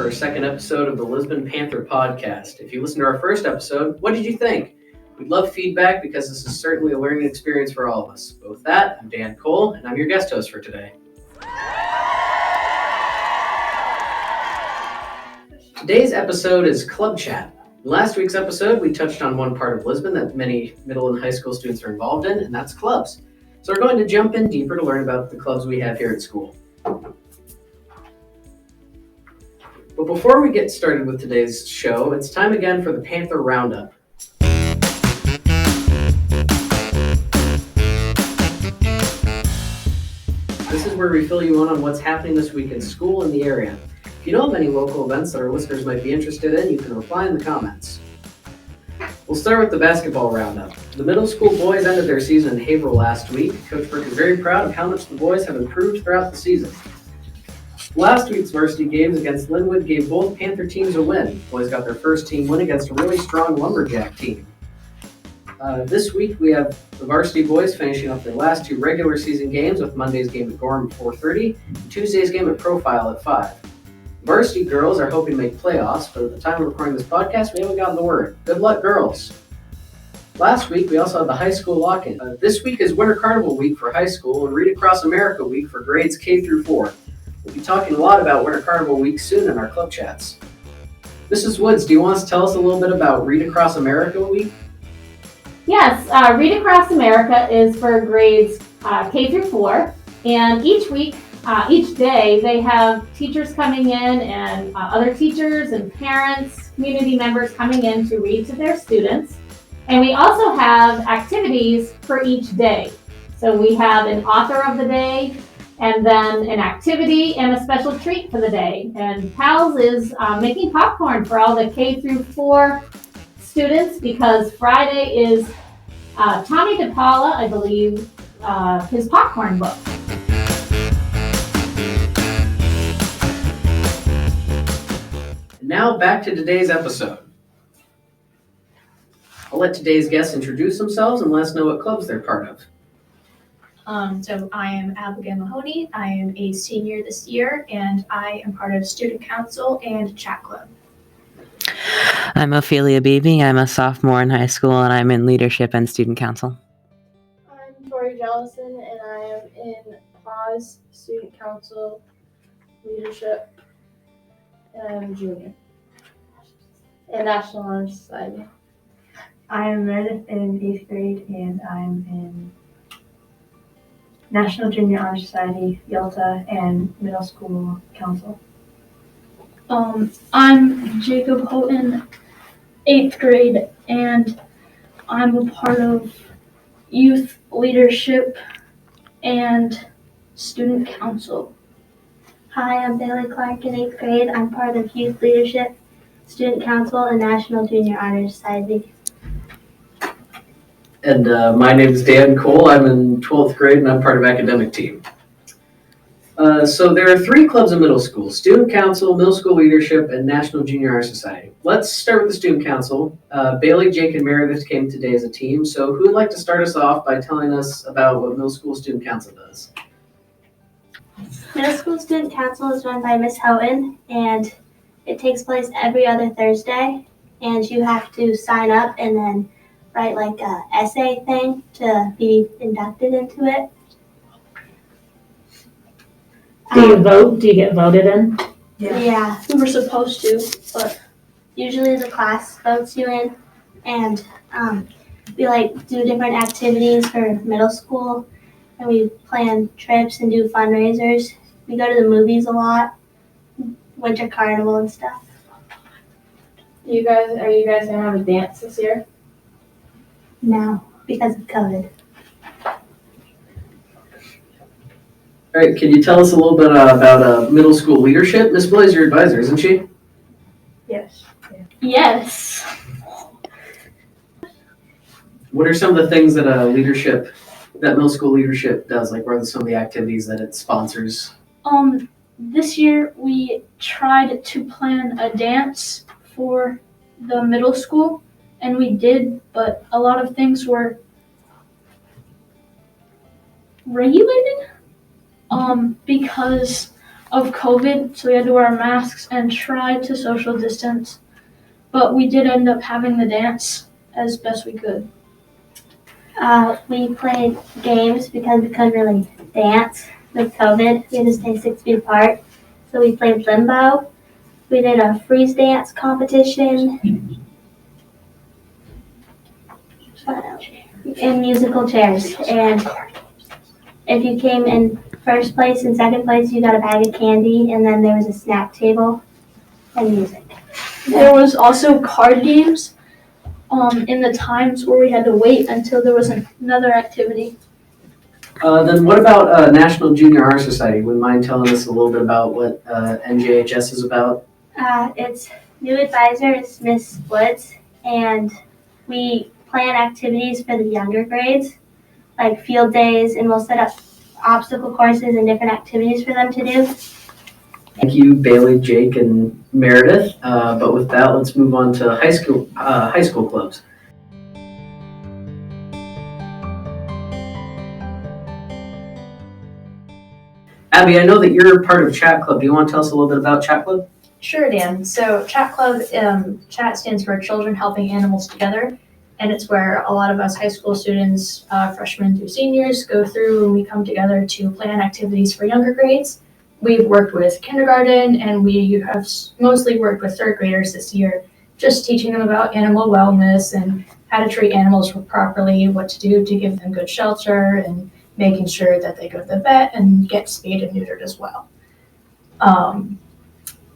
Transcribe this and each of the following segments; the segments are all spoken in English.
our second episode of the Lisbon Panther Podcast. If you listened to our first episode, what did you think? We'd love feedback because this is certainly a learning experience for all of us. But with that, I'm Dan Cole, and I'm your guest host for today. Today's episode is Club Chat. In last week's episode, we touched on one part of Lisbon that many middle and high school students are involved in, and that's clubs. So we're going to jump in deeper to learn about the clubs we have here at school. But before we get started with today's show, it's time again for the Panther Roundup. This is where we fill you in on what's happening this week in school and the area. If you know of any local events that our listeners might be interested in, you can reply in the comments. We'll start with the basketball roundup. The middle school boys ended their season in Haverhill last week. Coach Burke is very proud of how much the boys have improved throughout the season. Last week's varsity games against Linwood gave both Panther teams a win. Boys got their first team win against a really strong Lumberjack team. This week we have the varsity boys finishing up their last two regular season games with Monday's game at Gorham at 4:30 and Tuesday's game at Profile at 5. Varsity girls are hoping to make playoffs, but at the time of recording this podcast, we haven't gotten the word. Good luck, girls. Last week, we also had the high school lock-in. This week is Winter Carnival Week for high school and Read Across America Week for grades K through 4. We'll be talking a lot about Winter Carnival Week soon in our club chats. Mrs. Woods, do you want to tell us a little bit about Read Across America Week? Yes, Read Across America is for grades K through 4, and each day they have teachers coming in and other teachers and parents, community members coming in to read to their students. And we also have activities for each day. So we have an author of the day, and then an activity and a special treat for the day. And Pals is making popcorn for all the K through 4 students because Friday is Tommy DePaula, I believe, his popcorn book. Now back to today's episode. I'll let today's guests introduce themselves and let us know what clubs they're part of. So I am Abigail Mahoney. I am a senior this year, and I am part of Student Council and Chat Club. I'm Ophelia Beebe. I'm a sophomore in high school, and I'm in Leadership and Student Council. I'm Tori Jellison, and I am in PAWS, Student Council, Leadership, and I'm a junior in National Honor Society. I am Meredith in 8th grade, and I'm in National Junior Honor Society, Yalta, and Middle School Council. I'm Jacob Houghton, 8th grade, and I'm a part of Youth Leadership and Student Council. Hi, I'm Bailey Clark in 8th grade. I'm part of Youth Leadership, Student Council, and National Junior Honor Society. And my name is Dan Cole. I'm in 12th grade and I'm part of academic team. So there are 3 clubs in middle school: Student Council, Middle School Leadership, and National Junior Honor Society. Let's start with the Student Council. Bailey, Jake, and Meredith came today as a team. So who would like to start us off by telling us about what Middle School Student Council does? Middle School Student Council is run by Miss Houghton, and it takes place every other Thursday. And you have to sign up and then write like a essay thing to be inducted into it. Do you vote? Do you get voted in? Yeah. We were supposed to, but Usually the class votes you in, and we do different activities for middle school, and we plan trips and do fundraisers. We go to the movies a lot, Winter Carnival and stuff. Are you guys gonna have a dance this year? No, because of COVID. All right, can you tell us a little bit about middle school leadership? Miss Blaze, your advisor, isn't she? Yes. yes. What are some of the things that middle school leadership does? Like, what are some of the activities that it sponsors? This year we tried to plan a dance for the middle school, and we did, but a lot of things were regulated because of COVID, so we had to wear masks and try to social distance. But we did end up having the dance as best we could. We played games because we couldn't really dance with COVID. We had to stay 6 feet apart. So we played limbo. We did a freeze dance competition. And musical chairs. And if you came in first place and second place, you got a bag of candy. And then there was a snack table and music. There was also card games in the times where we had to wait until there was another activity. Then what about National Junior Honor Society? Would you mind telling us a little bit about what NJHS is about? Its new advisor is Miss Woods, and we plan activities for the younger grades, like field days, and we'll set up obstacle courses and different activities for them to do. Thank you, Bailey, Jake, and Meredith. But with that, let's move on to high school clubs. Abby, I know that you're part of Chat Club. Do you want to tell us a little bit about Chat Club? Sure, Dan. So Chat Club, Chat stands for Children Helping Animals Together, and it's where a lot of us high school students, freshmen through seniors, go through and we come together to plan activities for younger grades. We've worked with kindergarten, and we have mostly worked with third graders this year, just teaching them about animal wellness and how to treat animals properly, what to do to give them good shelter, and making sure that they go to the vet and get spayed and neutered as well.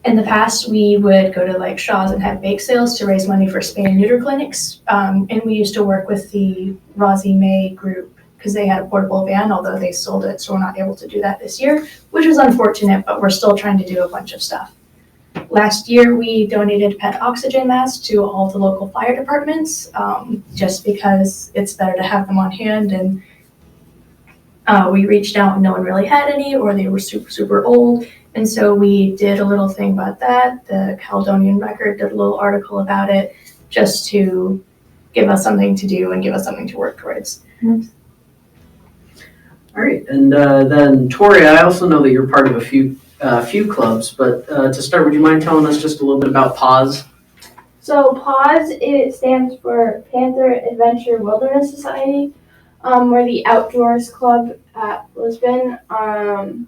In the past, we would go to like Shaw's and have bake sales to raise money for spay and neuter clinics. And we used to work with the Rosie May group because they had a portable van, although they sold it, so we're not able to do that this year, which is unfortunate, but we're still trying to do a bunch of stuff. Last year, we donated pet oxygen masks to all the local fire departments, just because it's better to have them on hand. And we reached out and no one really had any, or they were super, super old. And so we did a little thing about that. The Caledonian Record did a little article about it just to give us something to do and give us something to work towards. All right, and then Tori, I also know that you're part of a few clubs, but to start, would you mind telling us just a little bit about Pause? So Pause, it stands for Panther Adventure Wilderness Society. We're the outdoors club at Lisbon.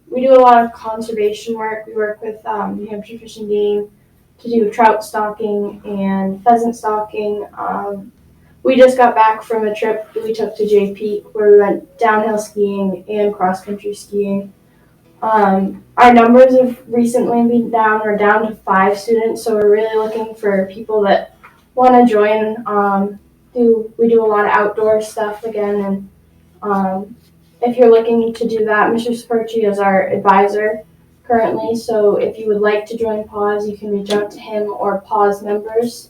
We do a lot of conservation work. We work with New Hampshire Fish and Game to do trout stalking and pheasant stalking. We just got back from a trip we took to Jay Peak where we went downhill skiing and cross-country skiing. Our numbers have recently been down. We're down to 5 students, so we're really looking for people that want to join. We do a lot of outdoor stuff again, and if you're looking to do that, Mr. Sperchi is our advisor currently, so if you would like to join Pause, you can reach out to him or Pause members.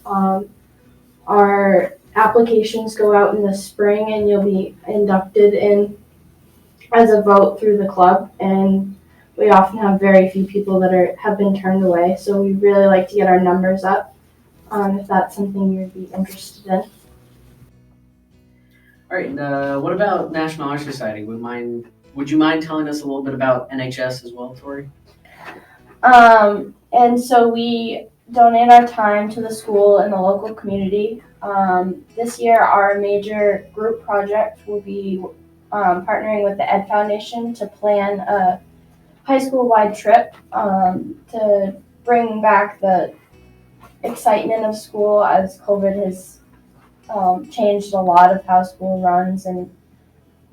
Our applications go out in the spring, and you'll be inducted in as a vote through the club, and we often have very few people that have been turned away, so we really like to get our numbers up if that's something you'd be interested in. All right, and what about National Honor Society? Would you mind telling us a little bit about NHS as well, Tori? And so we donate our time to the school and the local community. This year, our major group project will be partnering with the Ed Foundation to plan a high school-wide trip to bring back the excitement of school as COVID has changed a lot of how school runs, and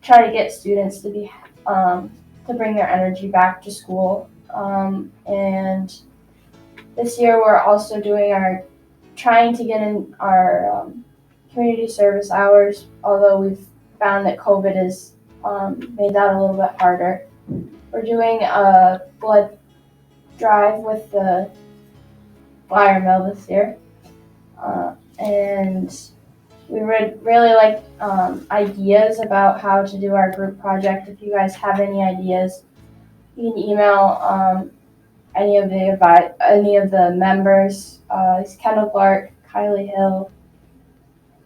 try to get students to be to bring their energy back to school. And this year we're also trying to get in our community service hours, although we've found that COVID has made that a little bit harder. We're doing a blood drive with the flour mill this year, and we would really like ideas about how to do our group project. If you guys have any ideas, you can email any of the members, Kendall Clark, Kylie Hill,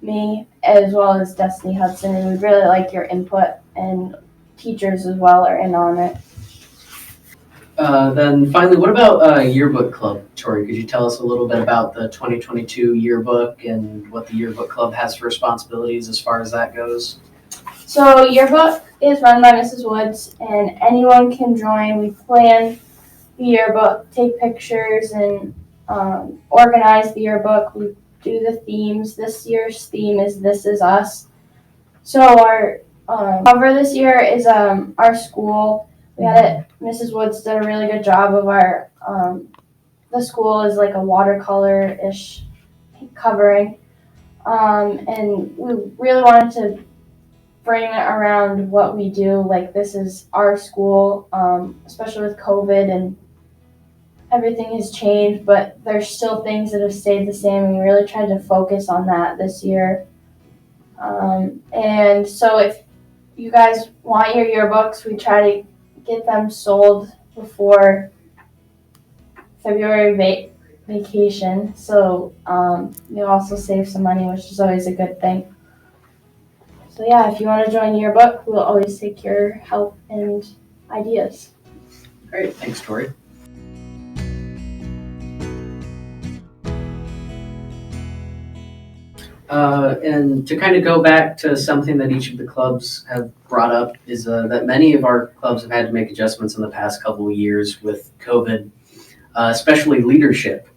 me, as well as Destiny Hudson, and we'd really like your input, and teachers as well are in on it. Then finally, what about Yearbook Club, Tori? Could you tell us a little bit about the 2022 yearbook and what the Yearbook Club has for responsibilities as far as that goes? So yearbook is run by Mrs. Woods, and anyone can join. We plan the yearbook, take pictures, and organize the yearbook. We do the themes. This year's theme is "This Is Us." So our cover this year is our school. We had it. Mrs. Woods did a really good job of our. The school is like a watercolor-ish covering, and we really wanted to frame it around what we do. Like, this is our school, especially with COVID and everything has changed, but there's still things that have stayed the same. And we really tried to focus on that this year. And so if you guys want your yearbooks, we try to get them sold before February vacation. So you also save some money, which is always a good thing. So yeah, if you want to join Yearbook, we'll always take your help and ideas. Great, thanks, Tori. And to kind of go back to something that each of the clubs have brought up is that many of our clubs have had to make adjustments in the past couple of years with COVID, especially leadership.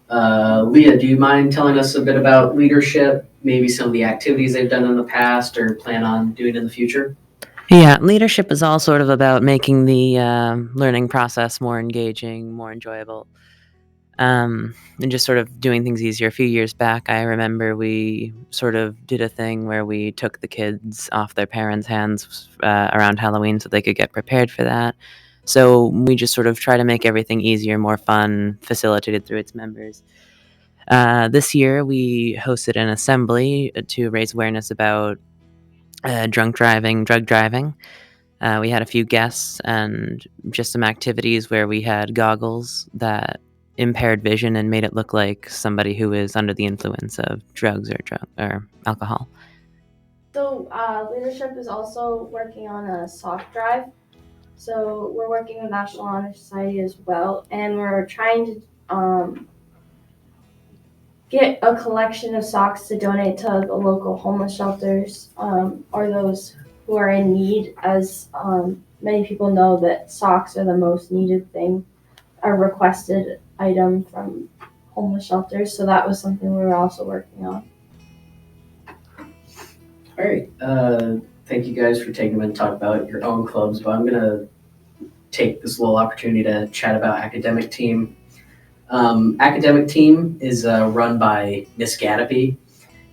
Leah, do you mind telling us a bit about leadership, maybe some of the activities they've done in the past or plan on doing in the future? Yeah, leadership is all sort of about making the learning process more engaging, more enjoyable, and just sort of doing things easier. A few years back, I remember we sort of did a thing where we took the kids off their parents' hands around Halloween so they could get prepared for that. So we just sort of try to make everything easier, more fun, facilitated through its members. This year, we hosted an assembly to raise awareness about drug driving. We had a few guests and just some activities where we had goggles that impaired vision and made it look like somebody who is under the influence of drugs or alcohol. So leadership is also working on a sock drive. So we're working with National Honor Society as well, and we're trying to get a collection of socks to donate to the local homeless shelters or those who are in need, as many people know that socks are the most needed thing, a requested item from homeless shelters. So that was something we were also working on. All right. Thank you guys for taking a minute to talk about your own clubs, but I'm going to take this little opportunity to chat about academic team. Academic team is run by Miss Gadapy,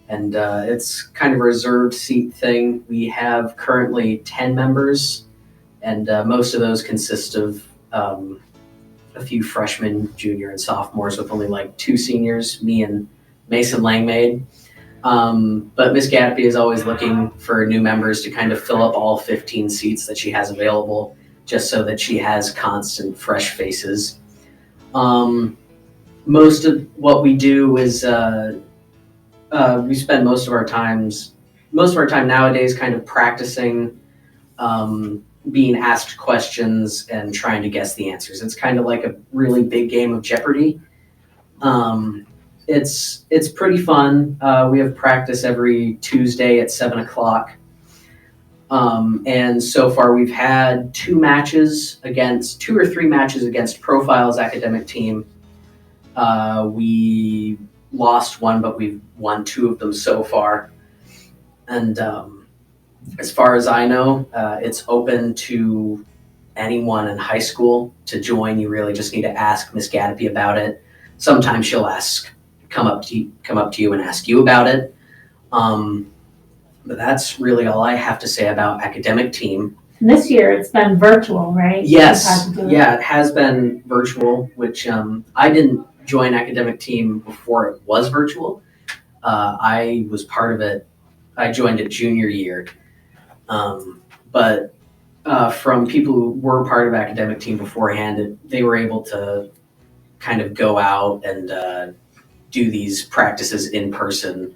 and it's kind of a reserved seat thing. We have currently 10 members, and most of those consist of a few freshmen, junior, and sophomores, with only like 2 seniors, me and Mason Langmaid. But Miss Gadapy is always looking for new members to kind of fill up all 15 seats that she has available, just so that she has constant fresh faces. Most of what we do is we spend most of our time nowadays kind of practicing being asked questions and trying to guess the answers. It's kind of like a really big game of Jeopardy. It's pretty fun. We have practice every Tuesday at 7:00. And so far we've had 2 or 3 matches against Profile's academic team. We lost one, but we've won 2 of them so far. And as far as I know, it's open to anyone in high school to join. You really just need to ask Miss Gadapy about it. Sometimes she'll come up to you and ask you about it. But that's really all I have to say about academic team. This year it's been virtual, right? Yes, it has been virtual, which I didn't join academic team before it was virtual. I was part of it. I joined it junior year. But from people who were part of academic team beforehand, they were able to kind of go out and do these practices in person.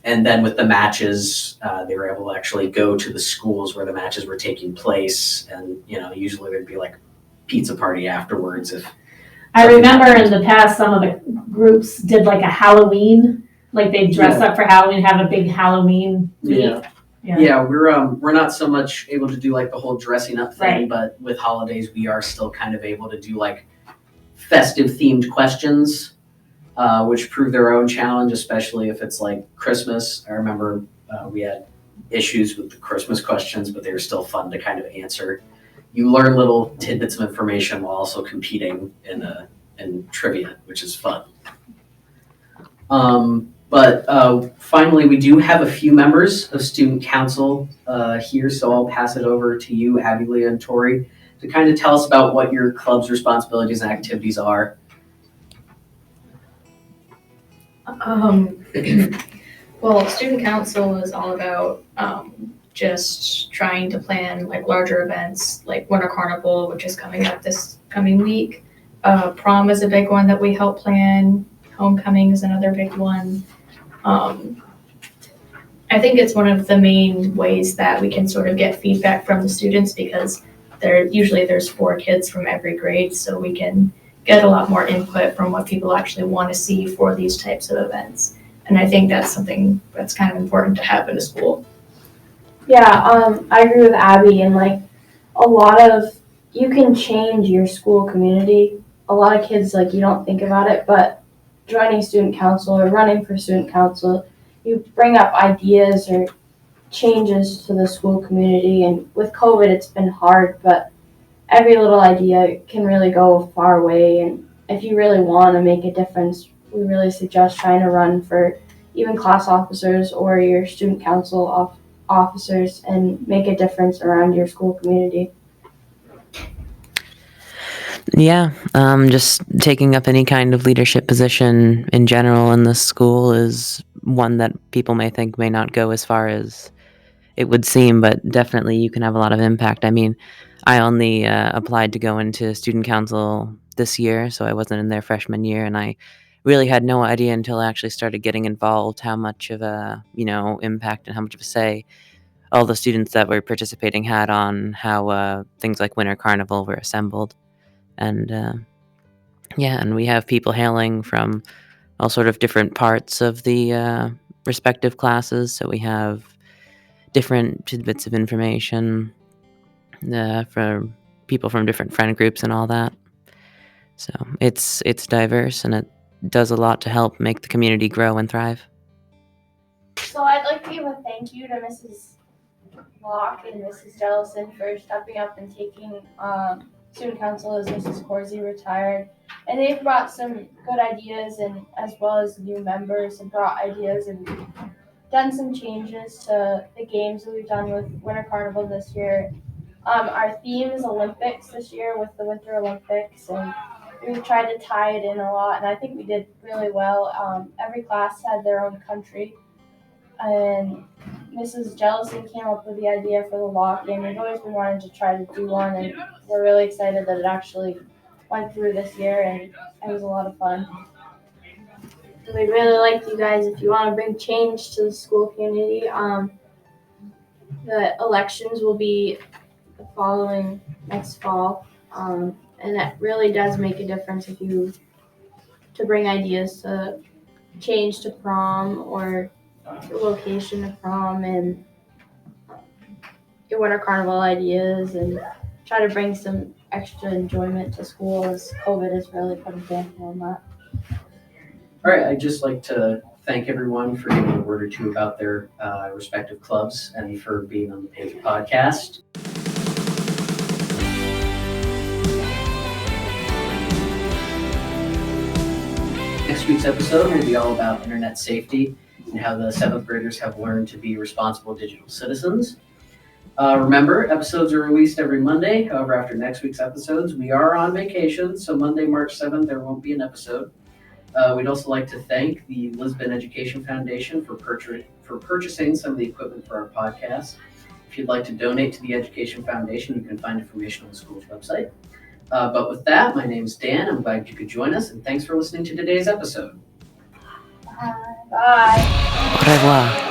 And then with the matches, they were able to actually go to the schools where the matches were taking place. And, usually there'd be like pizza party afterwards. If I remember in the past, some of the groups did like a Halloween, like they dress up for Halloween, have a big Halloween week. Yeah, we're not so much able to do like the whole dressing up thing, Right. but with holidays we are still kind of able to do like festive themed questions, which prove their own challenge, especially if it's like Christmas. I remember we had issues with the Christmas questions, but they were still fun to kind of answer. You learn little tidbits of information while also competing in trivia, which is fun. But finally, we do have a few members of student council here, so I'll pass it over to you, Abby, Leah, and Tori, to kind of tell us about what your club's responsibilities and activities are. Well, student council is all about just trying to plan like larger events like Winter Carnival, which is coming up this coming week. Prom is a big one that we help plan. Homecoming is another big one. I think it's one of the main ways that we can sort of get feedback from the students, because there's 4 kids from every grade, so we can get a lot more input from what people actually want to see for these types of events. And I think that's something that's kind of important to have in a school. Yeah, I agree with Abby, and like a lot of, you can change your school community. A lot of kids, like, you don't think about it, but joining student council or running for student council, you bring up ideas or changes to the school community. And with COVID, it's been hard, but every little idea can really go a far way. And if you really want to make a difference, we really suggest trying to run for even class officers or your student council officers and make a difference around your school community. Yeah, just taking up any kind of leadership position in general in the school is one that people may think may not go as far as it would seem, but definitely you can have a lot of impact. I mean, I only applied to go into student council this year, so I wasn't in there freshman year, and I really had no idea until I actually started getting involved how much of a, impact and how much of a say all the students that were participating had on how things like Winter Carnival were assembled. And and we have people hailing from all sort of different parts of the respective classes, so we have different tidbits of information for people from different friend groups and all that. So it's diverse, and it does a lot to help make the community grow and thrive. So I'd like to give a thank you to Mrs. Locke and Mrs. Jellison for stepping up and taking student council as Mrs. Corsi retired. And they've brought some good ideas, and as well as new members, and brought ideas and done some changes to the games that we've done with Winter Carnival this year. Our theme is Olympics this year with the Winter Olympics, and we've tried to tie it in a lot, and I think we did really well. Every class had their own country, and Mrs. Jellison came up with the idea for the lock game. We've always been wanting to try to do one, and we're really excited that it actually went through this year, and it was a lot of fun. We'd really like you guys, if you want to bring change to the school community, the elections will be the following next fall, and it really does make a difference to bring ideas to change to prom or the location of prom and your Winter Carnival ideas, and try to bring some extra enjoyment to school, as COVID has really put a damper on that. All right, I'd just like to thank everyone for giving a word or two about their respective clubs and for being on the Panther Podcast. Next week's episode will be all about internet safety and how the 7th graders have learned to be responsible digital citizens. Remember, episodes are released every Monday. However, after next week's episodes, we are on vacation, so Monday, March 7th, there won't be an episode. We'd also like to thank the Lisbon Education Foundation for purchasing some of the equipment for our podcast. If you'd like to donate to the Education Foundation, you can find information on the school's website. But with that, my name's Dan. I'm glad you could join us, and thanks for listening to today's episode. Bye. Au revoir.